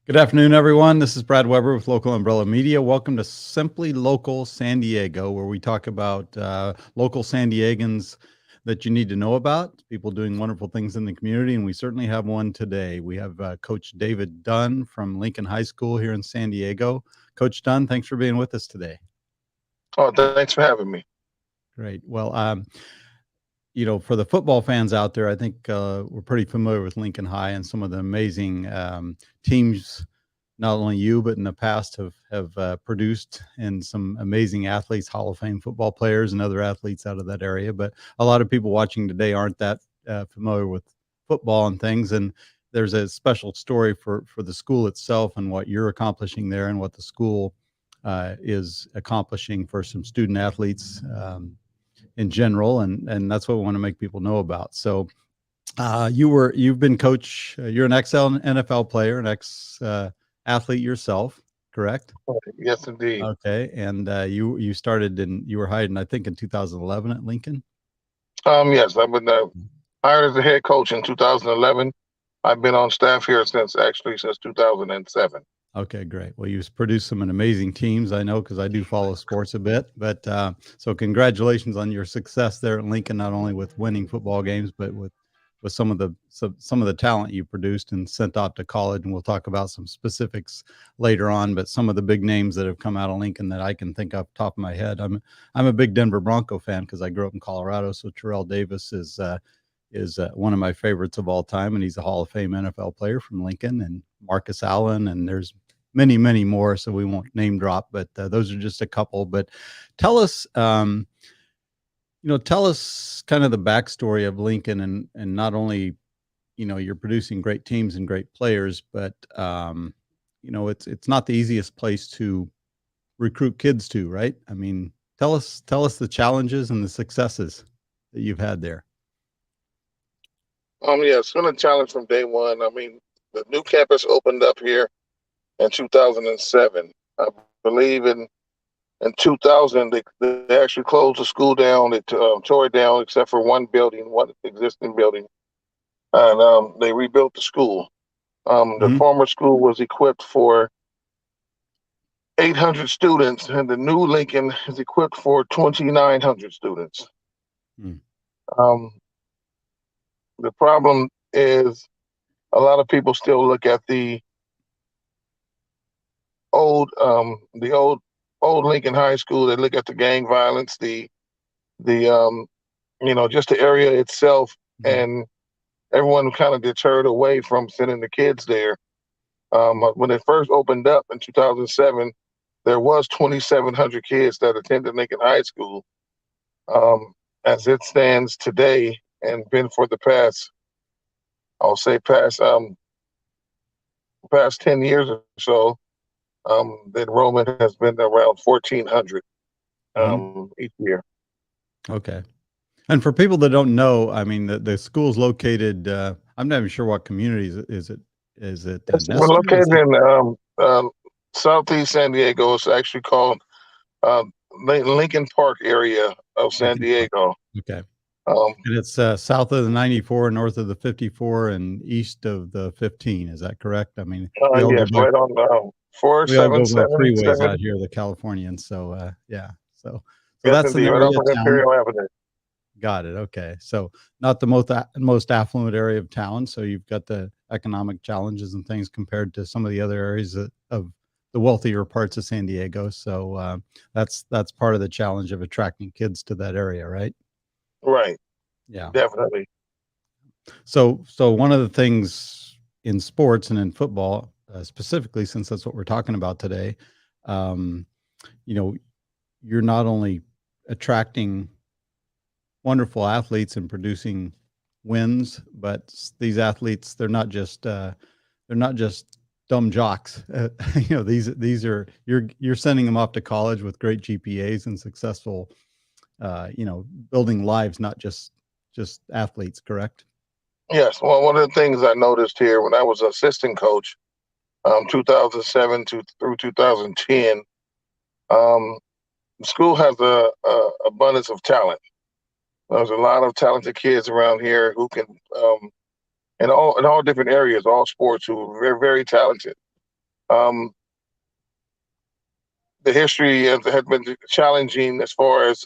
Good afternoon, everyone. This is Brad Weber with Local Umbrella Media. Welcome to Simply Local San Diego, where we talk about local San Diegans that you need to know about, people doing wonderful things in the community, and we certainly have one today. We have Coach David Dunn from Lincoln High School here in San Diego. Coach Dunn, thanks for being with us today. Oh, thanks for having me. Great. Well, for the football fans out there, I think we're pretty familiar with Lincoln High and some of the amazing teams. Not only you, but in the past have produced and some amazing athletes, Hall of Fame football players, and other athletes out of that area. But a lot of people watching today aren't that familiar with football and things. And there's a special story for the school itself and what you're accomplishing there, and what the school is accomplishing for some student athletes in general, and that's what we want to make people know about. So you've been coach. You're an ex-NFL player, an ex athlete yourself, correct? Yes, indeed. Okay, and you started you were hired, I think, in 2011 at Lincoln. Yes, I've been hired as a head coach in 2011. I've been on staff here since 2007. Okay, great. Well, you've produced some amazing teams, I know, because I do follow sports a bit. But so congratulations on your success there at Lincoln, not only with winning football games, but with some of the talent you produced and sent off to college. And we'll talk about some specifics later on. But some of the big names that have come out of Lincoln that I can think off the top of my head. I'm a big Denver Bronco fan because I grew up in Colorado. So Terrell Davis is one of my favorites of all time, and he's a Hall of Fame NFL player from Lincoln, and Marcus Allen, and there's many, many more, so we won't name drop, but those are just a couple. But tell us kind of the backstory of Lincoln, and not only, you're producing great teams and great players, but it's not the easiest place to recruit kids to, right? I mean, tell us the challenges and the successes that you've had there. Yeah, it's been a challenge from day one. I mean, the new campus opened up here in 2007. I believe in 2000 they actually closed the school down. They tore it down except for one existing building, and they rebuilt the school. The former school was equipped for 800 students, and the new Lincoln is equipped for 2,900 students. Um, the problem is a lot of people still look at the old Lincoln High School. They look at the gang violence, the just the area itself, and everyone kind of deterred away from sending the kids there. When it first opened up in 2007, there was 2,700 kids that attended Lincoln High School. As it stands today, and been for the past 10 years or so, the enrollment has been around 1,400 each year. Okay. And for people that don't know, I mean, the school's located, I'm not even sure what community is it? We're located in Southeast San Diego. It's actually called Lincoln Park area of San Diego. Okay. And it's south of the 94, north of the 54, and east of the 15. Is that correct? I mean, yes, right on 477 freeways out here, the Californians. So yeah, so yes, that's indeed, an right area off of Imperial Avenue. Got it. Okay, so not the most affluent area of town. So you've got the economic challenges and things compared to some of the other areas of the wealthier parts of San Diego. So that's part of the challenge of attracting kids to that area, right? Right. Yeah, definitely. So one of the things in sports and in football, specifically, since that's what we're talking about today, you're not only attracting wonderful athletes and producing wins, but these athletes, they're not just dumb jocks. These are you're sending them off to college with great GPAs and successful, building lives, not just athletes, correct? Yes. Well, one of the things I noticed here when I was assistant coach, 2007 through 2010, the school has a abundance of talent. There's a lot of talented kids around here who can, in all different areas, all sports, who are very, very talented. The history had been challenging as far as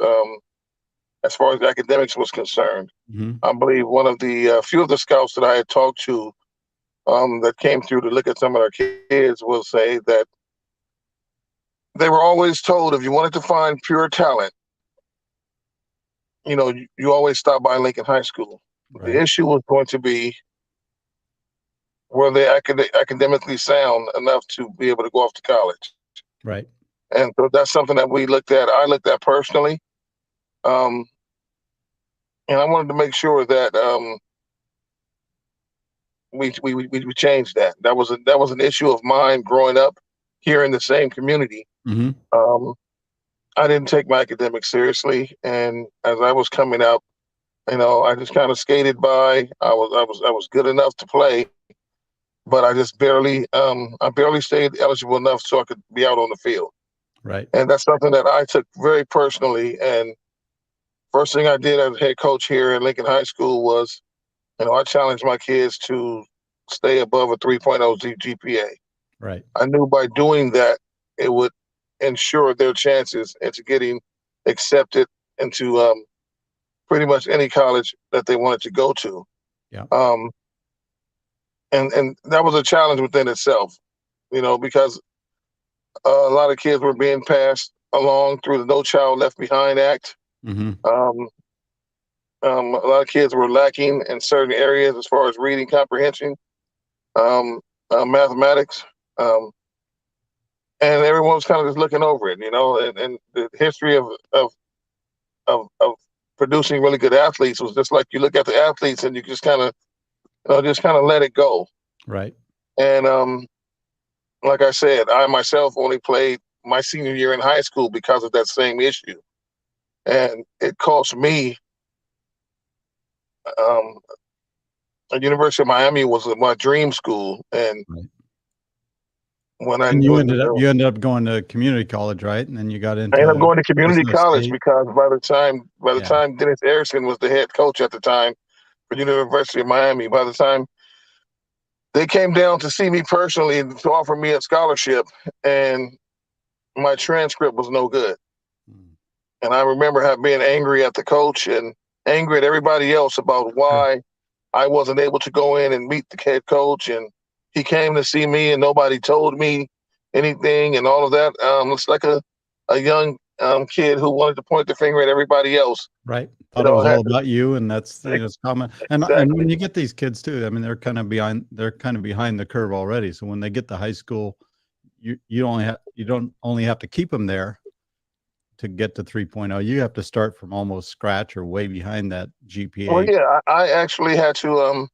academics was concerned. Hmm. I believe one of the few of the scouts that I had talked to that came through to look at some of our kids will say that they were always told if you wanted to find pure talent, you always stop by Lincoln High School. The Right. issue was going to be were they academically sound enough to be able to go off to college. Right. And so that's something that we looked at. I looked at personally, um, and I wanted to make sure that we changed that. That was an issue of mine growing up here in the same community. Hmm. Um, I didn't take my academics seriously, and as I was coming up, I just kind of skated by. I was good enough to play, but I barely stayed eligible enough so I could be out on the field. Right. And that's something that I took very personally. And first thing I did as head coach here at Lincoln High School was, I challenged my kids to stay above a 3.0 GPA. Right. I knew by doing that, it would ensure their chances into getting accepted into pretty much any college that they wanted to go to. Yeah. Um, and that was a challenge within itself, because a lot of kids were being passed along through the No Child Left Behind Act. Hmm. Um, a lot of kids were lacking in certain areas as far as reading comprehension, um, mathematics, and everyone was kind of just looking over it, and the history of producing really good athletes was just like you look at the athletes and you just kind of let it go. Right. And like I said, I myself only played my senior year in high school because of that same issue, and it cost me. Um, the University of Miami was my dream school, and Right. when I And you when, ended up going to community college, right? And then you got I ended up into going to community Fresno college State. because Yeah. by the time Dennis Erickson was the head coach at the time for University of Miami, by the time they came down to see me personally and to offer me a scholarship, and my transcript was no good. Mm. And I remember being angry at the coach and angry at everybody else about Sure. why I wasn't able to go in and meet the head coach. And he came to see me and nobody told me anything and all of that. It's like a young kid who wanted to point the finger at everybody else. Right. Thought it was Had all about you, and that's it's common. And when exactly. you get these kids too, I mean, they're kind of behind the curve already. So when they get to high school, you don't only have to keep them there to get to 3.0. You have to start from almost scratch or way behind that Well, GPA. yeah, I actually had to,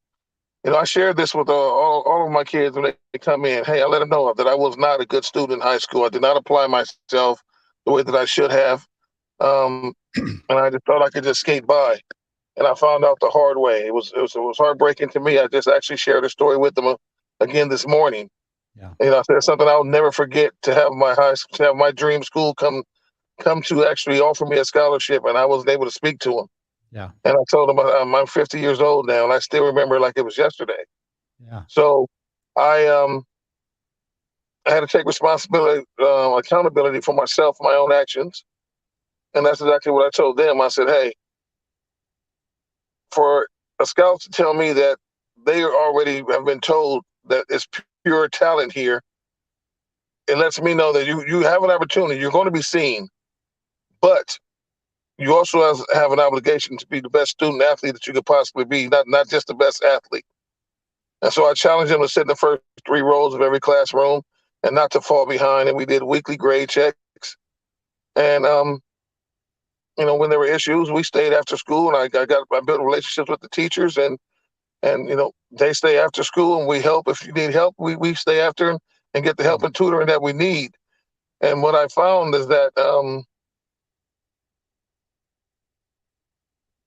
I shared this with all of my kids when they come in. Hey, I let them know that I was not a good student in high school. I did not apply myself the way that I should have. Um, and I just thought I could just skate by. And I found out the hard way. It was heartbreaking to me. I just actually shared a story with them again this morning. Yeah. I said something I'll never forget to have my dream school come to actually offer me a scholarship, and I wasn't able to speak to them. Yeah. And I told them I'm 50 years old now, and I still remember like it was yesterday. Yeah. So I I had to take responsibility, accountability for myself, my own actions, and that's exactly what I told them. I said, hey, for a scout to tell me that they already have been told that it's pure talent here, it lets me know that you have an opportunity. You're going to be seen, but you also have an obligation to be the best student athlete that you could possibly be, not just the best athlete. And so I challenged them to sit in the first three rows of every classroom and not to fall behind. And we did weekly grade checks. And when there were issues, we stayed after school, and I built relationships with the teachers, and they stay after school, and we help. If you need help, we stay after and get the help and tutoring that we need. And what I found is that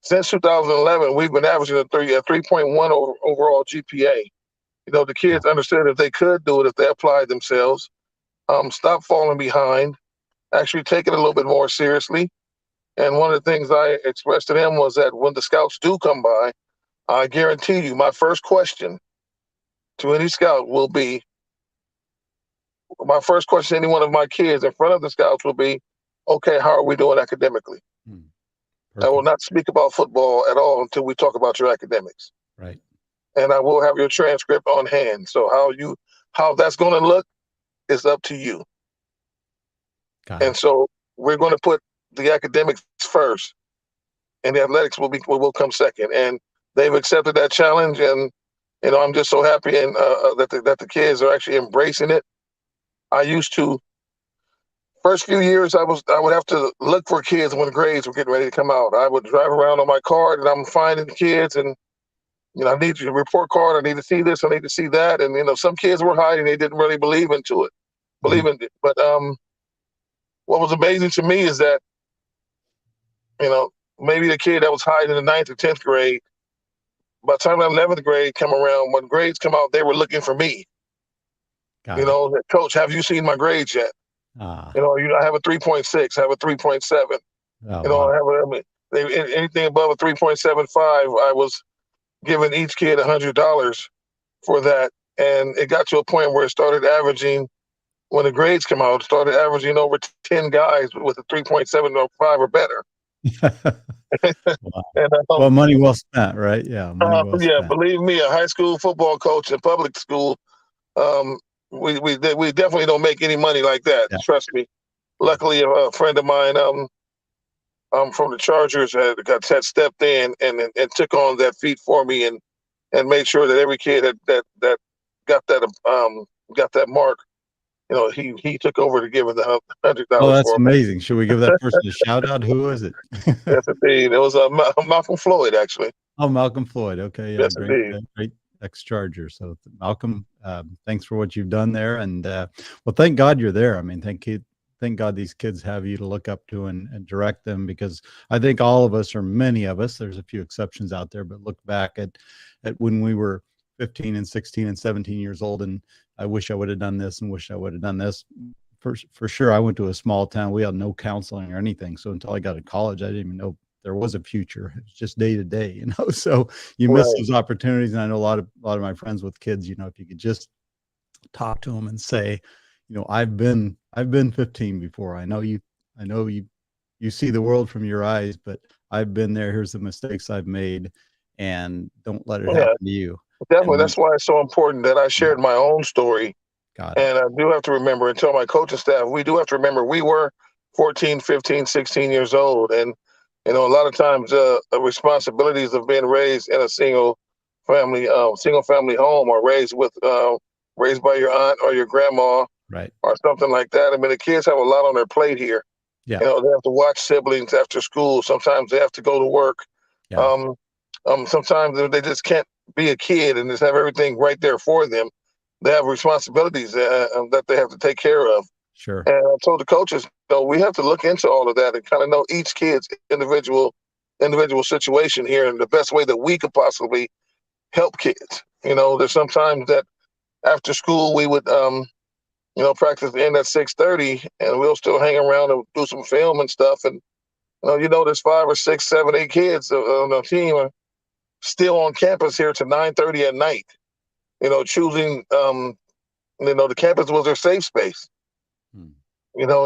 since 2011, we've been averaging a 3.1 overall GPA. The Yeah. kids understood if they could do it, if they applied themselves, stop falling behind, actually take it a little bit more seriously. And one of the things I expressed to them was that when the scouts do come by, I guarantee you my first question to any scout will be, my first question to any one of my kids in front of the scouts will be, okay, how are we doing academically? Hmm. I will Perfect. not speak about football at all until we talk about your academics. Right. And I will have your transcript on hand. So how that's going to look is up to you. Got And it. so we're going to put the academics first, and the athletics will come second. And they've accepted that challenge, and I'm just so happy and that the kids are actually embracing it. I used to first few years I would have to look for kids when grades were getting ready to come out. I would drive around on my card and I'm finding kids, and I need your report card. I need to see this. I need to see that. And some kids were hiding. They didn't really believe in Mhm. it. But what was amazing to me is that maybe the kid that was hiding in the ninth or 10th grade, by the time the 11th grade come around, when grades come out, they were looking for me. Got it. Coach, have you seen my grades yet? Ah. I have a 3.6, I have a 3.7. Oh, I wow. have anything above a 3.75, I was giving each kid $100 for that. And it got to a point where it started averaging, when the grades come out, it started averaging over 10 guys with a 3.75 or better. Wow. And Well, money well spent, right? Yeah, money well yeah, spent. believe me, a high school football coach in public school, um, we definitely don't make any money like that. Yeah, Trust me. yeah. Luckily, a friend of mine, from the Chargers, had stepped in and took on that feat for me, and made sure that every kid that got that mark, he took over to give it the Oh, $100 that's for him. amazing. Should we give that person a shout out? Who was it? Yes, indeed. It was Malcolm Floyd, actually. Oh, Malcolm Floyd. Okay, yeah, Yes, great, indeed. great ex-Charger. So, Malcolm, thanks for what you've done there, and well, thank God you're there. I mean, thank God these kids have you to look up to and direct them, because I think all of us, or many of us, there's a few exceptions out there, but look back at when we were 15 and 16 and 17 years old, and I wish I would have done this and wish I would have done this. For sure, I went to a small town. We had no counseling or anything. So until I got to college, I didn't even know there was a future. It was just day to day, So you miss Right. those opportunities. And I know a lot of my friends with kids, if you could just talk to them and say, I've been 15 before. I know you see the world from your eyes, but I've been there. Here's the mistakes I've made, and don't let it Yeah, happen to you. definitely. And That's why it's so important that I yeah, shared my own story. got it. And I do have to remember, and tell my coaching staff, we do have to remember we were 14, 15, 16 years old. And, a lot of times the responsibilities of being raised in a single family home, or raised by your aunt or your grandma Right. or something like that. I mean, the kids have a lot on their plate here. Yeah. They have to watch siblings after school. Sometimes they have to go to work. Yeah. Um, Sometimes they just can't be a kid and just have everything right there for them. They have responsibilities that they have to take care of. Sure. And I told the coaches, we have to look into all of that and kind of know each kid's individual situation here, and the best way that we could possibly help kids. There's sometimes that after school we would practice end at 6:30, and we'll still hang around and do some film and stuff. And there's 5 or 6, 7, 8 kids on the team are still on campus here to 9:30 at night. Choosing the campus was their safe space. Hmm.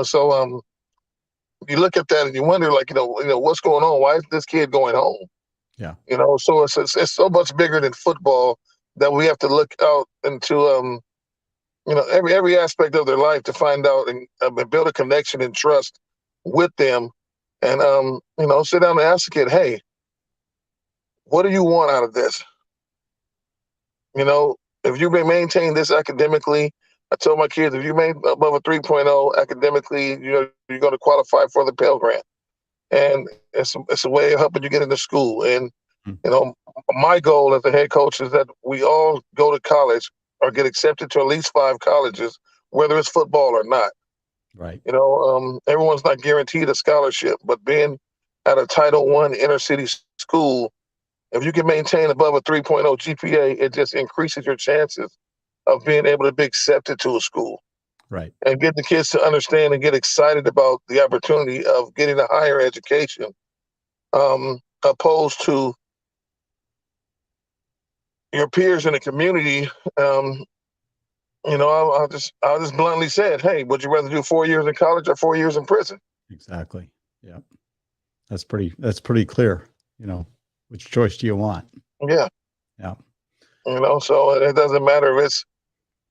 So you look at that and you wonder, like, what's going on? Why is this kid going home? Yeah. So it's so much bigger than football, that we have to look out into every aspect of their life to find out and build a connection and trust with them. And sit down and ask the kid, hey, what do you want out of this? If you maintain this academically, I tell my kids, if you made above a 3.0 academically, you're going to qualify for the Pell Grant. And it's a way of helping you get into school. And, Hmm. my goal as a head coach is that we all go to college or get accepted to at least 5 colleges, whether it's football or not. Right. Everyone's not guaranteed a scholarship, but being at a Title I inner city school, if you can maintain above a 3.0 GPA, it just increases your chances of being able to be accepted to a school, Right. and get the kids to understand and get excited about the opportunity of getting a higher education, opposed to your peers in the community, I just bluntly said, hey, would you rather do 4 years in college or 4 years in prison? Exactly. Yeah. That's pretty clear. Which choice do you want? Yeah. Yeah. So it doesn't matter if it's,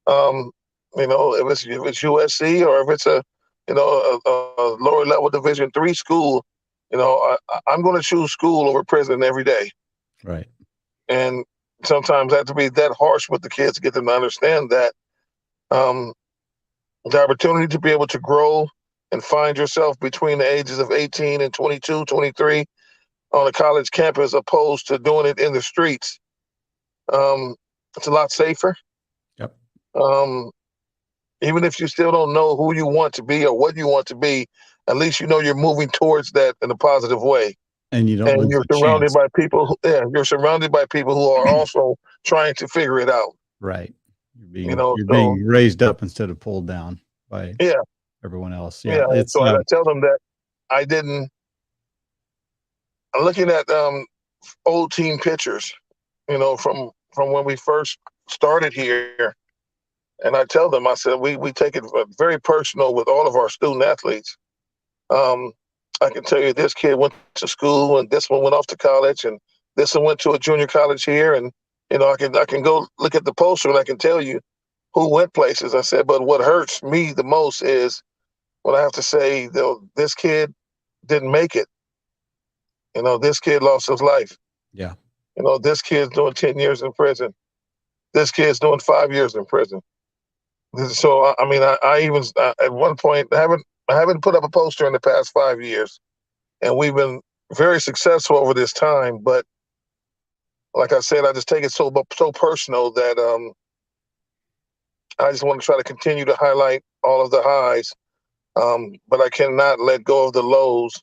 um, if it's USC or if it's a lower level Division III school. I'm going to choose school over prison every day. Right. And sometimes I have to be that harsh with the kids to get them to understand that um, the opportunity to be able to grow and find yourself between the ages of 18 and 22, 23 on a college campus opposed to doing it in the streets. It's a lot safer. Yep. Even if you still don't know who you want to be or what you want to be, at least you're moving towards that in a positive way. And you don't And lose you're the surrounded chance. by people. You're surrounded by people who are also trying to figure it out. Right. You're So being raised up instead of pulled down by yeah, everyone else. yeah. Yeah. It's So I tell them that I didn't. I'm looking at old team pictures, from when we first started here, and I tell them, I said, we take it very personal with all of our student athletes. Um, I can tell you this kid went to school, and this one went off to college, and this one went to a junior college here, and I can go look at the poster and I can tell you who went places. I said, but what hurts me the most is when I have to say, this kid didn't make it. This kid lost his life. yeah. This kid's doing 10 years in prison. This kid's doing 5 years in prison. So I mean, I even at one point I haven't put up a poster in the past 5 years, and we've been very successful over this time. But like I said, I just take it so personal that I just want to try to continue to highlight all of the highs, but I cannot let go of the lows,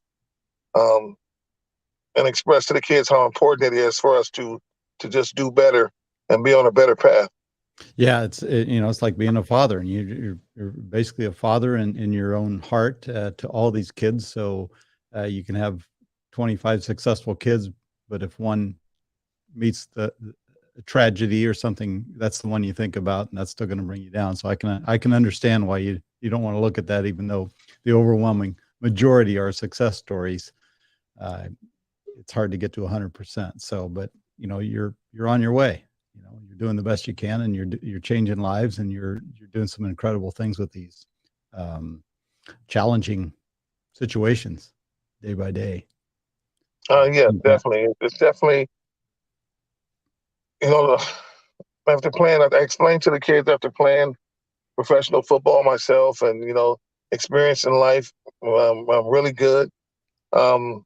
um, and express to the kids how important it is for us to just do better and be on a better path. Yeah, it's like being a father, and you're basically a father in your own heart to all these kids. So you can have 25 successful kids, but if one meets the tragedy or something, that's the one you think about, and that's still going to bring you down. So I can understand why you don't want to look at that, even though the overwhelming majority are success stories. Uh, it's hard to get to 100%. So, but you're on your way. You're doing the best you can, and you're changing lives, and you're doing some incredible things with these challenging situations day by day. Yeah, definitely. It's definitely, after playing, I explained to the kids after playing professional football myself and, experience in life, I'm really good. Um,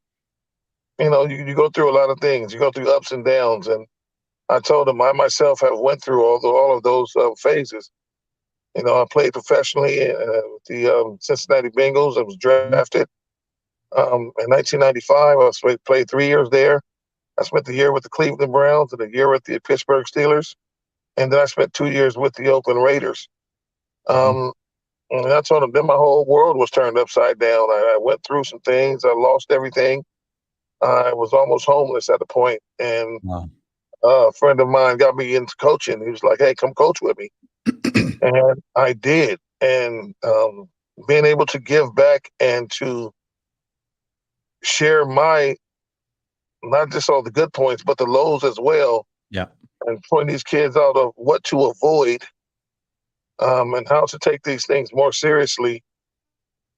you go through a lot of things. You go through ups and downs. And I told them I myself have went through all of those phases. I played professionally with the Cincinnati Bengals. I was drafted in 1995. Played 3 years there. I spent the year with the Cleveland Browns and a year with the Pittsburgh Steelers. And then I spent 2 years with the Oakland Raiders. And I told them then my whole world was turned upside down. I went through some things. I lost everything. I was almost homeless at the point. And Wow. a friend of mine got me into coaching. He was like, hey, come coach with me. And I did. And being able to give back and to share not just all the good points, but the lows as well. Yeah. And point these kids out of what to avoid, and how to take these things more seriously.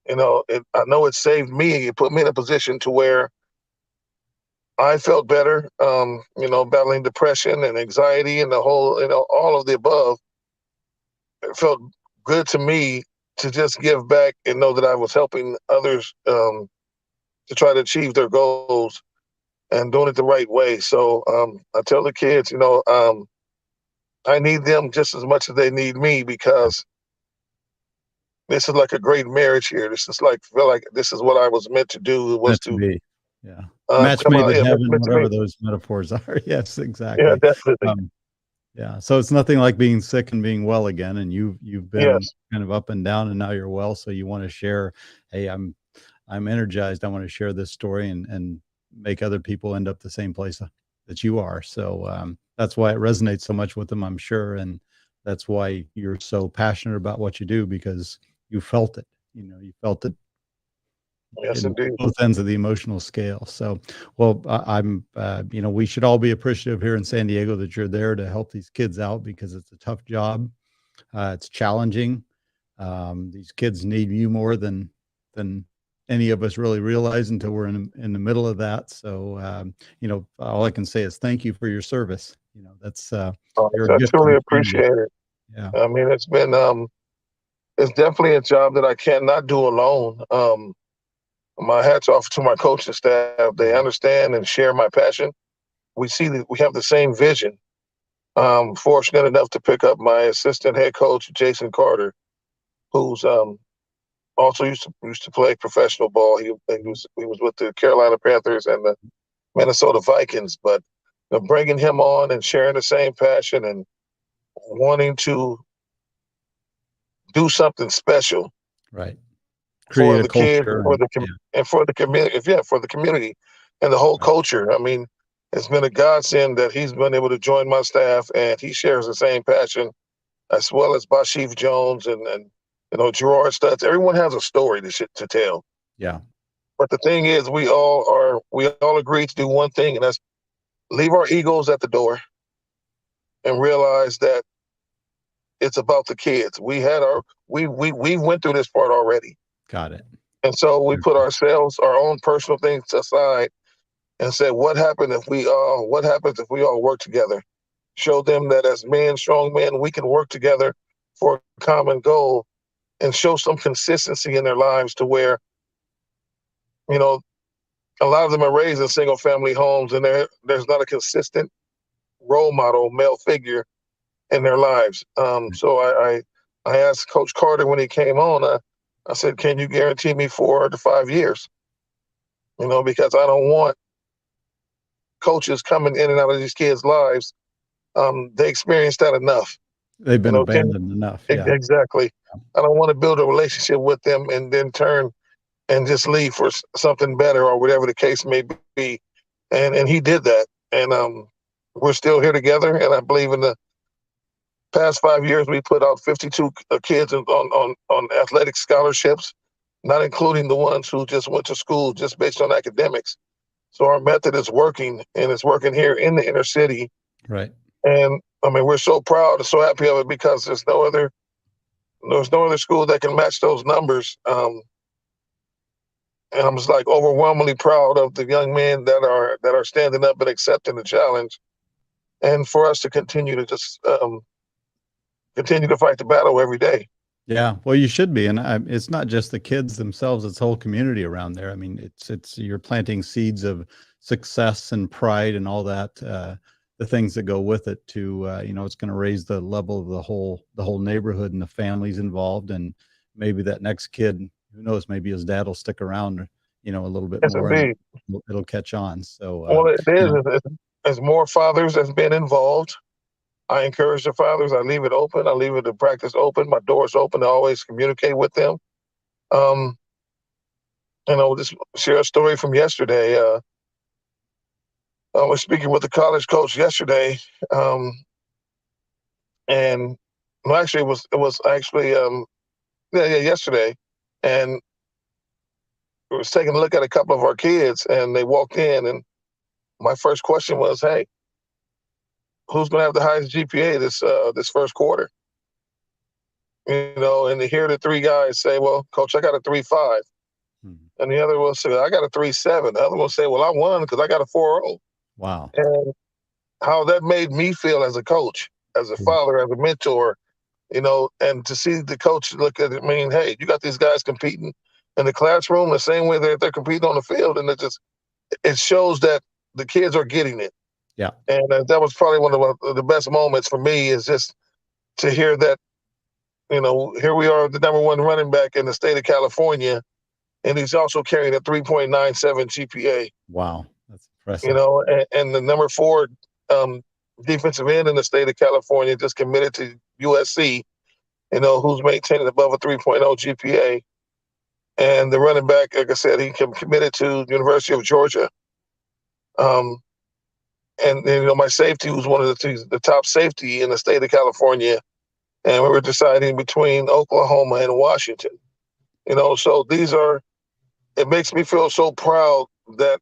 I know it saved me. It put me in a position to where I felt better, battling depression and anxiety and the whole, all of the above. It felt good to me to just give back and know that I was helping others to try to achieve their goals and doing it the right way. So I tell the kids, I need them just as much as they need me, because this is like a great marriage here. This is feel like this is what I was meant to do. It was Meant to to be. Yeah. Match come made out. in Yeah, heaven, meant to me. whatever those metaphors are. Yes, Yeah, exactly. definitely. Yeah. So it's nothing like being sick and being well again. And you've been Yes. kind of up and down, and now you're well. So you want to share, hey, I'm energized. I want to share this story and make other people end up the same place that you are. So that's why it resonates so much with them, I'm sure. And that's why you're so passionate about what you do, because you felt it. You felt it Yes, in indeed. both ends of the emotional scale. So, well, we should all be appreciative here in San Diego that you're there to help these kids out, because it's a tough job. It's challenging. These kids need you more than any of us really realize until we're in the middle of that. So, all I can say is thank you for your service. That's you're a I gift to truly the community. appreciate it. Yeah, I mean, it's definitely a job that I cannot do alone. My hats off to my coaching staff. They understand and share my passion. We see that we have the same vision. Fortunate enough to pick up my assistant head coach, Jason Carter, who's also used to play professional ball. He was with the Carolina Panthers and the Minnesota Vikings. But bringing him on and sharing the same passion and wanting to do something special right. for Create a the kids culture and yeah, and for the community. Yeah, for the community and the whole right. culture. I mean, it's been a godsend that he's been able to join my staff, and he shares the same passion as well as Bashif Jones and Gerard Stutz. Everyone has a story to tell. Yeah, But the thing is, we all agreed to do one thing, and that's leave our egos at the door and realize that it's about the kids. We went through this part already. got it. And so we put Okay. ourselves, our own personal things aside and said, what happens if we all work together? Show them that as men, strong men, we can work together for a common goal and show some consistency in their lives to where, you know, a lot of them are raised in single family homes and there's not a consistent role model, male figure in their lives. So I asked Coach Carter when he came on, I said, can you guarantee me 4 to 5 years? Because I don't want coaches coming in and out of these kids' lives. They experienced that enough. They've been 10, abandoned enough. Yeah, exactly. I don't want to build a relationship with them and then turn and just leave for something better or whatever the case may be. And he did that. And we're still here together. And I believe in the past 5 years, we put out 52 kids on athletic scholarships, not including the ones who just went to school just based on academics. So our method is working, and it's working here in the inner city. right. And I mean, we're so proud and so happy of it because there's no other school that can match those numbers. And I'm just like overwhelmingly proud of the young men that are standing up and accepting the challenge, and for us to continue to just continue to fight the battle every day. Yeah, well, you should be, and it's not just the kids themselves; it's the whole community around there. I mean, it's you're planting seeds of success and pride and all that, the things that go with it. It's going to raise the level of the whole neighborhood and the families involved, and maybe that next kid, who knows, maybe his dad will stick around, a little bit Yes, more, and indeed. it'll catch on. So, Well, it you is. know, As more fathers has been involved, I encourage the fathers. I leave it open. I leave it to practice open. My door's open to always communicate with them. Um, just share a story from yesterday. I was speaking with the college coach yesterday, and well, actually, it was actually yeah, yesterday, and we was taking a look at a couple of our kids, and they walked in, and my first question was, "Hey, who's going to have the highest GPA this first quarter?" And to hear the three guys say, "Well, coach, I got a 3.5," mhm. and the other will say, "I got a 3.7." The other one will say, "Well, I won because I got a 4.0." Wow. And how that made me feel as a coach, as a Yeah. father, as a mentor, and to see the coach look at it, I mean, hey, you got these guys competing in the classroom the same way that they're competing on the field, and it shows that the kids are getting it. Yeah. And that was probably one of the best moments for me is just to hear that, here we are, the number one running back in the state of California, and he's also carrying a 3.97 GPA. Wow. That's impressive. And the number four um, defensive end in the state of California just committed to USC, who's maintaining above a 3.0 GPA. And the running back, like I said, he committed to University of Georgia. Um, and my safety, who's one of the top safety in the state of California, and we were deciding between Oklahoma and Washington. So it makes me feel so proud that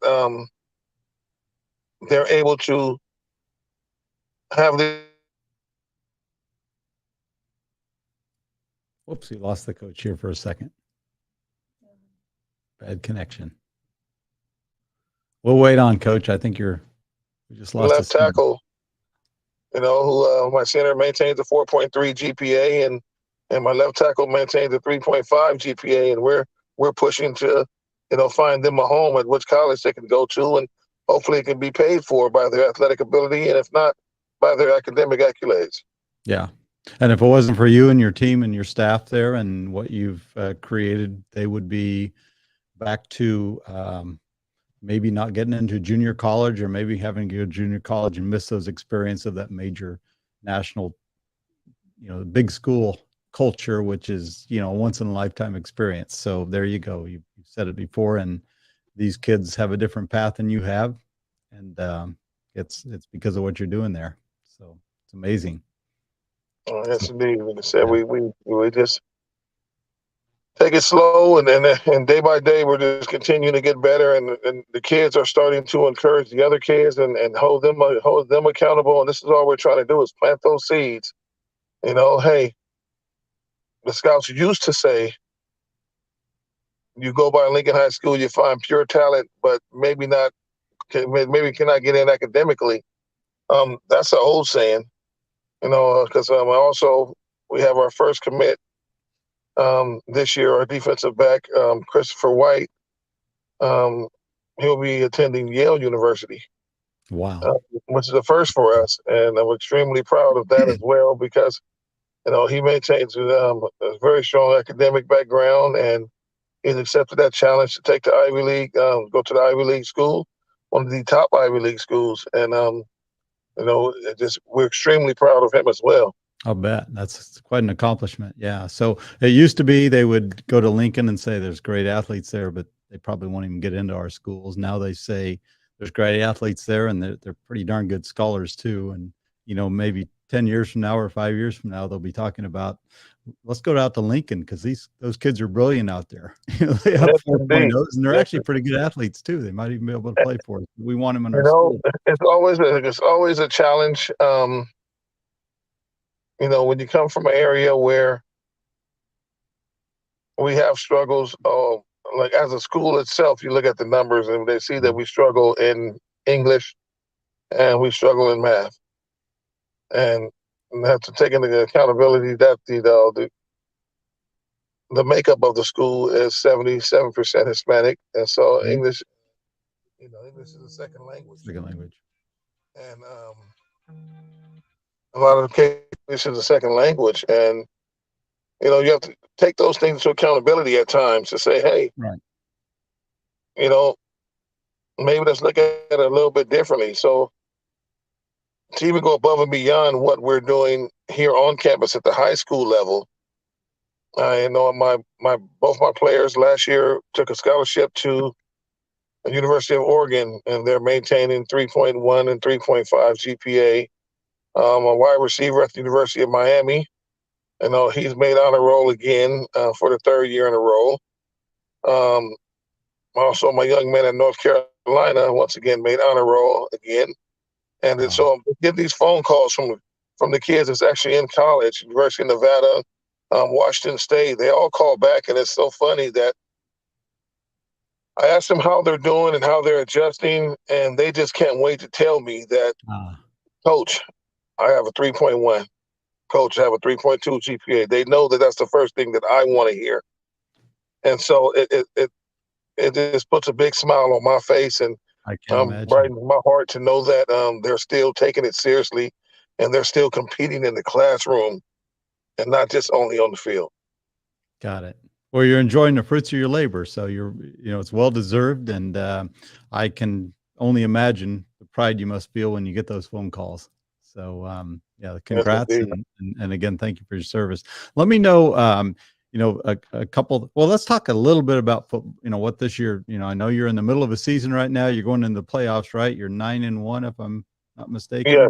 they're able to have the. Whoops, we lost the coach here for a second. Bad connection. We'll wait on, Coach. I think we just lost Left tackle, who my center maintains a 4.3 GPA, and my left tackle maintains a 3.5 GPA, and we're pushing to, find them a home at which college they can go to, and hopefully it can be paid for by their athletic ability, and if not, by their academic accolades. Yeah. And if it wasn't for you and your team and your staff there and what you've created, they would be back to maybe not getting into junior college, or maybe having to go to junior college and miss those experiences of that major national, big school culture, which is, a once in a lifetime experience. So there you go. You said it before, and these kids have a different path than you have. And it's because of what you're doing there. So it's amazing. Yes, indeed. Like I said, we just take it slow, and day by day, we're just continuing to get better, and the kids are starting to encourage the other kids and hold them accountable. And this is all we're trying to do, is plant those seeds. Hey, the scouts used to say, you go by Lincoln High School, you find pure talent, but maybe cannot get in academically. That's an old saying. Because we have our first commit this year, our defensive back, Christopher White. He'll be attending Yale University. Wow. Which is a first for us, and I'm extremely proud of that as well, because he maintains a very strong academic background, and he's accepted that challenge to take the Ivy League, go to the Ivy League school, one of the top Ivy League schools, and we're extremely proud of him as well. I'll bet. That's quite an accomplishment. Yeah. So it used to be they would go to Lincoln and say there's great athletes there, but they probably won't even get into our schools. Now they say there's great athletes there, and they're pretty darn good scholars too. And, maybe 10 years from now or 5 years from now, they'll be talking about, let's go out to Lincoln, because those kids are brilliant out there. They have 4.0s, and they're actually pretty good athletes too. They might even be able to play for us. We want them in our school. It's always a challenge. When you come from an area where we have struggles, like as a school itself, you look at the numbers and they see that we struggle in English and we struggle in math, and have to take into accountability that the makeup of the school is 77% Hispanic, and so English is a second language. And a lot of cases, this is a second language, and you have to take those things to accountability at times to say, hey, right, maybe let's look at it a little bit differently. So to even go above and beyond what we're doing here on campus at the high school level, I know both my players last year took a scholarship to the University of Oregon, and they're maintaining 3.1 and 3.5 GPA. A wide receiver at the University of Miami, he's made honor roll again for the third year in a row. Also, my young man at North Carolina once again made honor roll again. And wow. So I'm getting these phone calls from the kids that's actually in college, University of Nevada, Washington State. They all call back, and it's so funny that I asked them how they're doing and how they're adjusting, and they just can't wait to tell me that, Coach, I have a 3.1. Coach, I have a 3.2 GPA. They know that that's the first thing that I want to hear. And so it just puts a big smile on my face, and brightens my heart to know that they're still taking it seriously, and they're still competing in the classroom and not just only on the field. Got it. Well, you're enjoying the fruits of your labor, so it's well deserved, and I can only imagine the pride you must feel when you get those phone calls. So, congrats, and again, thank you for your service. Let me know, a couple. Well, let's talk a little bit about what this year. I know you're in the middle of a season right now. You're going into the playoffs, right? You're 9-1, if I'm not mistaken. Yeah.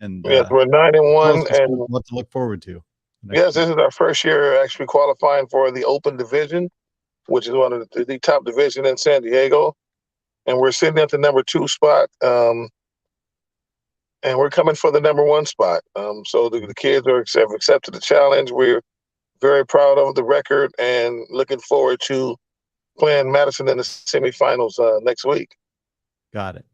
And yes, we're 9-1, and what to look forward to. Yes, this is our first year actually qualifying for the Open Division, which is one of the top division in San Diego, and we're sitting at the number 2 spot, and we're coming for the number 1 spot. So the kids have accepted the challenge. We're very proud of the record and looking forward to playing Madison in the semifinals next week. Got it.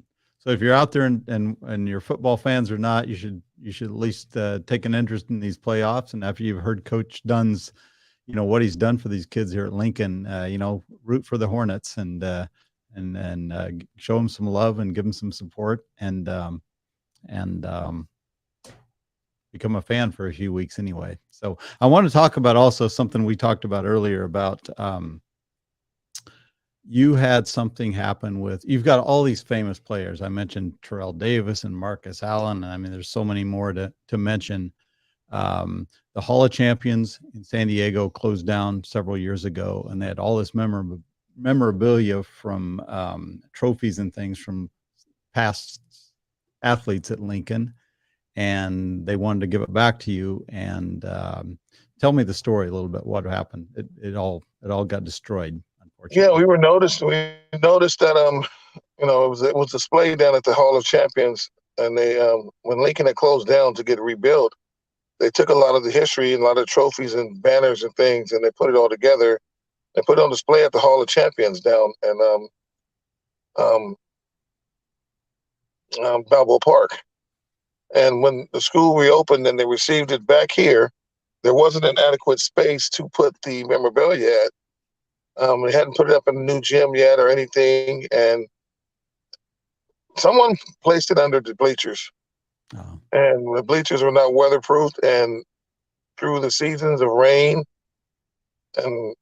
So if you're out there and you're football fans or not, you should at least take an interest in these playoffs. And after you've heard Coach Dunn's, what he's done for these kids here at Lincoln, root for the Hornets and show them some love and give them some support and become a fan for a few weeks anyway. So I want to talk about also something we talked about earlier about you had something happen you've got all these famous players. I mentioned Terrell Davis and Marcus Allen. And I mean, there's so many more to mention. The Hall of Champions in San Diego closed down several years ago, and they had all this memorabilia from trophies and things from past athletes at Lincoln, and they wanted to give it back to you. And tell me the story a little bit. What happened? It all got destroyed. Yeah, we noticed that it was displayed down at the Hall of Champions, and they when Lincoln had closed down to get rebuilt, they took a lot of the history and a lot of trophies and banners and things, and they put it all together and put it on display at the Hall of Champions down in Balboa Park. And when the school reopened and they received it back here, there wasn't an adequate space to put the memorabilia at. They hadn't put it up in the new gym yet or anything, and someone placed it under the bleachers. Oh. And the bleachers were not weatherproofed, and through the seasons of rain, and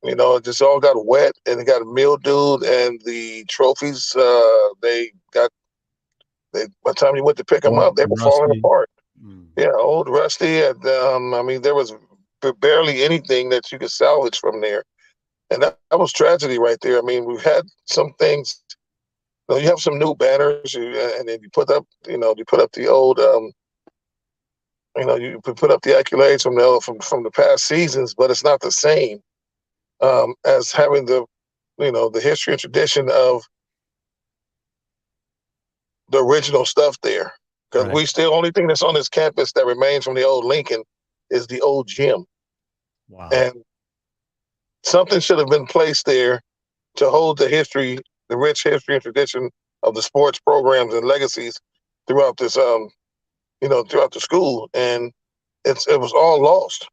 it just all got wet and it got mildewed, and the trophies by the time you went to pick them up, they were falling apart. Yeah, old, rusty. And there was barely anything that you could salvage from there, and that was tragedy right there. I mean, we've had some things. You have some new banners, and then you put up the old, you put up the accolades from the past seasons, but it's not the same as having the history and tradition of the original stuff there. Because right. Only thing that's on this campus that remains from the old Lincoln is the old gym. Wow. And something should have been placed there to hold the rich history and tradition of the sports programs and legacies throughout this, throughout the school. And it was all lost.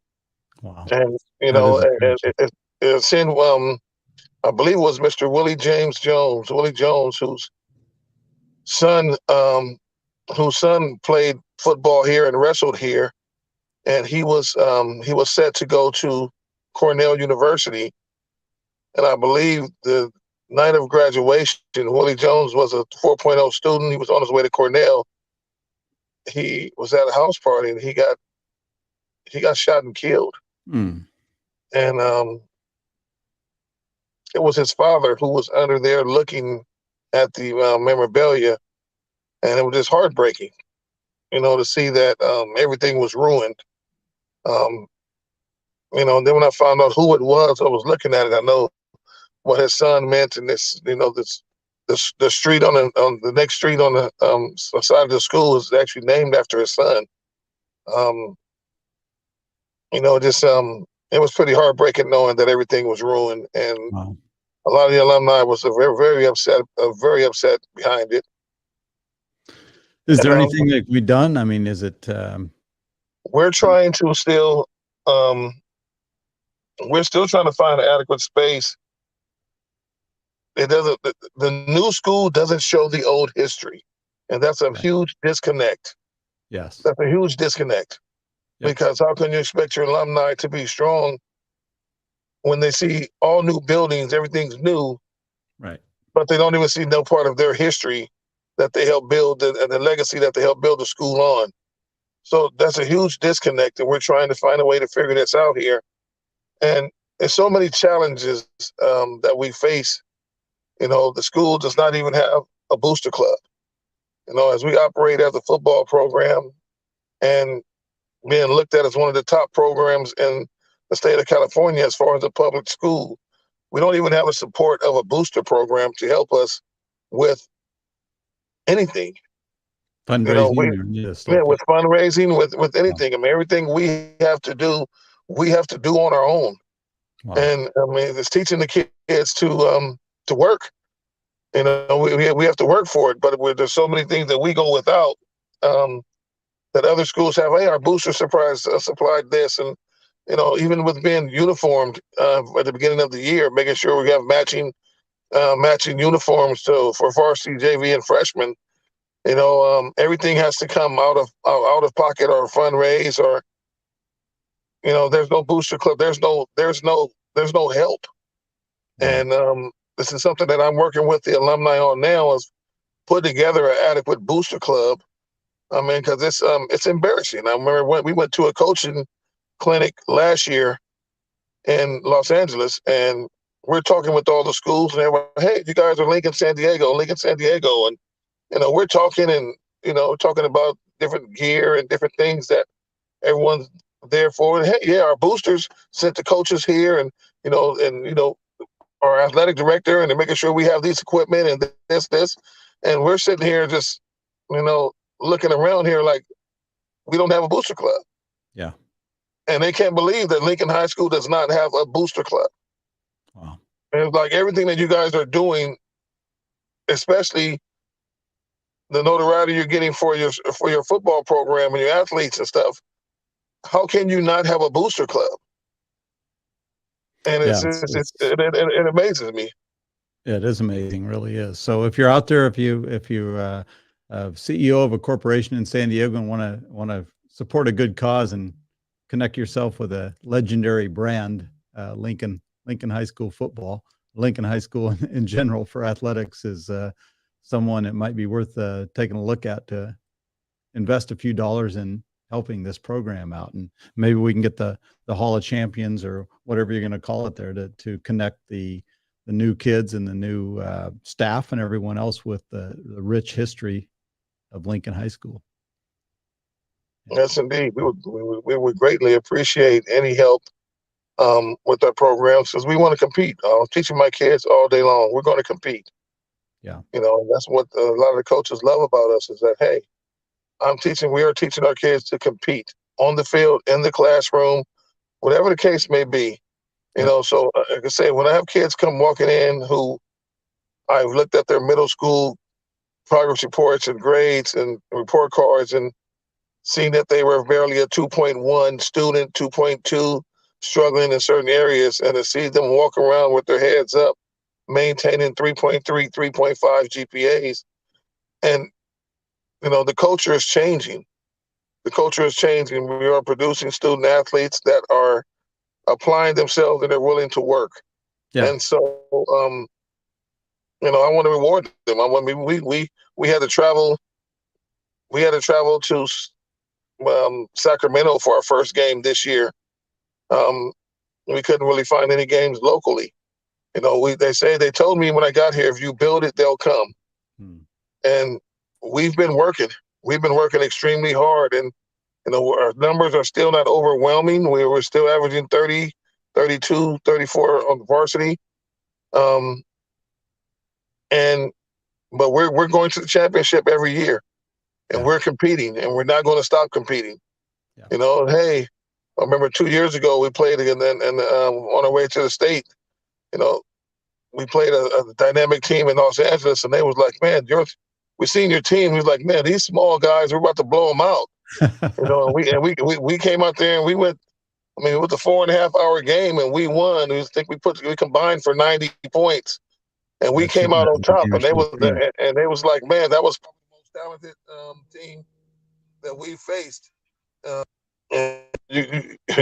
Wow. And, it's in, I believe it was Mr. Willie Jones, whose son played football here and wrestled here. And he was set to go to Cornell University. And I believe the night of graduation, Willie Jones was a 4.0 student. He was on his way to Cornell. He was at a house party and he got shot and killed. Mm. And it was his father who was under there looking at the memorabilia, and it was just heartbreaking, to see that everything was ruined. And then when I found out who it was, I was looking at it. I know what his son meant, and this, the street on the next street on the side of the school is actually named after his son. It was pretty heartbreaking knowing that everything was ruined, and Wow. a lot of the alumni was very, very upset behind it. Is there anything that can be done? I mean, is it? We're trying to still. We're still trying to find an adequate space. It doesn't. The new school doesn't show the old history, and that's a huge disconnect. Yes, that's a huge disconnect. Yep. Because how can you expect your alumni to be strong when they see all new buildings, everything's new, right? But they don't even see no part of their history that they helped build and the legacy that they helped build the school on. So that's a huge disconnect, and we're trying to find a way to figure this out here. And there's so many challenges that we face. The school does not even have a booster club. As we operate as a football program, and being looked at as one of the top programs in the state of California as far as a public school. We don't even have the support of a booster program to help us with anything. Fundraising, With fundraising, with anything. I mean, everything we have to do on our own. Wow. And I mean, it's teaching the kids to work. We have to work for it, but there's so many things that we go without that other schools have. Hey, our booster supplied this, and even with being uniformed at the beginning of the year, making sure we have matching uniforms for varsity, JV, and freshmen. Everything has to come out of pocket or fundraise, or there's no booster club, there's no help. Yeah. And this is something that I'm working with the alumni on now, is put together an adequate booster club. I mean, because it's embarrassing. I remember when we went to a coaching clinic last year in Los Angeles, and we're talking with all the schools, and everyone, hey, you guys are Lincoln, San Diego, and we're talking talking about different gear and different things that everyone's there for. And hey, yeah, our boosters sent the coaches here, and our athletic director, and they're making sure we have these equipment and this, and we're sitting here just looking around here like we don't have a booster club. Yeah. And they can't believe that Lincoln High School does not have a booster club. Wow. And it's like everything that you guys are doing, especially the notoriety you're getting for your football program and your athletes and stuff, how can you not have a booster club? And it amazes me. It is amazing, really is. So if you're out there, if you CEO of a corporation in San Diego and want to support a good cause and connect yourself with a legendary brand, Lincoln High School football, Lincoln High School in general for athletics is someone it might be worth taking a look at to invest a few dollars in helping this program out. And maybe we can get the Hall of Champions or whatever you're going to call it there to connect the new kids and the new staff and everyone else with the rich history of Lincoln High School. Yes, indeed. We would greatly appreciate any help with our programs, because we want to compete. I'm teaching my kids all day long. We're going to compete. Yeah. That's what a lot of the coaches love about us, is that, hey, we are teaching our kids to compete on the field, in the classroom, whatever the case may be. So like I say, when I have kids come walking in who I've looked at their middle school progress reports and grades and report cards and seen that they were barely a 2.1 student, 2.2, struggling in certain areas, and to see them walk around with their heads up, maintaining 3.3, 3.5 GPAs. And, the culture is changing. The culture is changing. We are producing student athletes that are applying themselves and they're willing to work. Yeah. And so, I want to reward them. We had to travel. We had to travel to Sacramento for our first game this year. We couldn't really find any games locally. They told me when I got here, if you build it, they'll come. And we've been working extremely hard, and our numbers are still not overwhelming. We're still averaging 30, 32, 34 on the varsity. But we're going to the championship every year, and we're competing, and we're not going to stop competing. Yeah. Hey, I remember 2 years ago we played again, and on our way to the state, we played a dynamic team in Los Angeles, and they was like, man, we seen your team. We was like, man, these small guys, we're about to blow them out. We came out there and we went. I mean, it was a 4.5-hour game, and we won. We combined for 90 points, and we came out on top. And they was like, man, that was probably the most talented team that we faced. And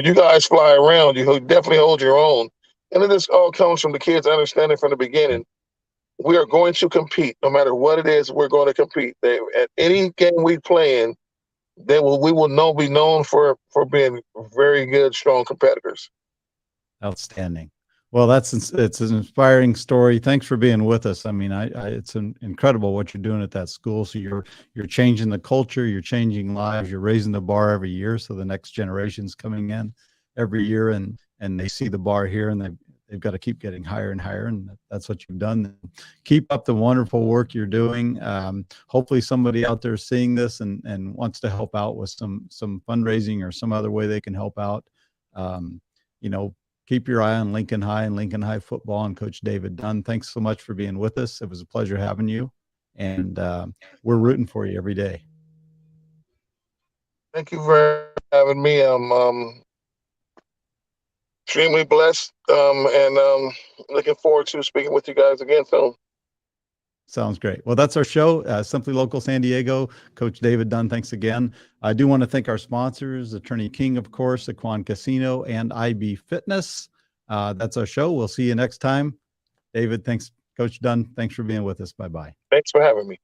you guys fly around. You definitely hold your own. And it just all comes from the kids understanding from the beginning. We are going to compete. No matter what it is, we're going to compete. At any game we play in, we will be known for being very good, strong competitors. Outstanding. Well, it's an inspiring story. Thanks for being with us. I mean, it's incredible what you're doing at that school. So you're changing the culture, you're changing lives, you're raising the bar every year. So the next generation's coming in every year, and they see the bar here, and they've got to keep getting higher and higher. And that's what you've done. Keep up the wonderful work you're doing. Hopefully somebody out there seeing this and wants to help out with some fundraising or some other way they can help out. You know, keep your eye on Lincoln High and Lincoln High football and Coach David Dunn. Thanks so much for being with us. It was a pleasure having you, and we're rooting for you every day. Thank you for having me. I'm extremely blessed, and looking forward to speaking with you guys again soon. Sounds great. Well, that's our show. Simply Local San Diego. Coach David Dunn, thanks again. I do want to thank our sponsors, Attorney King, of course, Aquan Casino, and IB Fitness. That's our show. We'll see you next time. David, thanks. Coach Dunn, thanks for being with us. Bye-bye. Thanks for having me.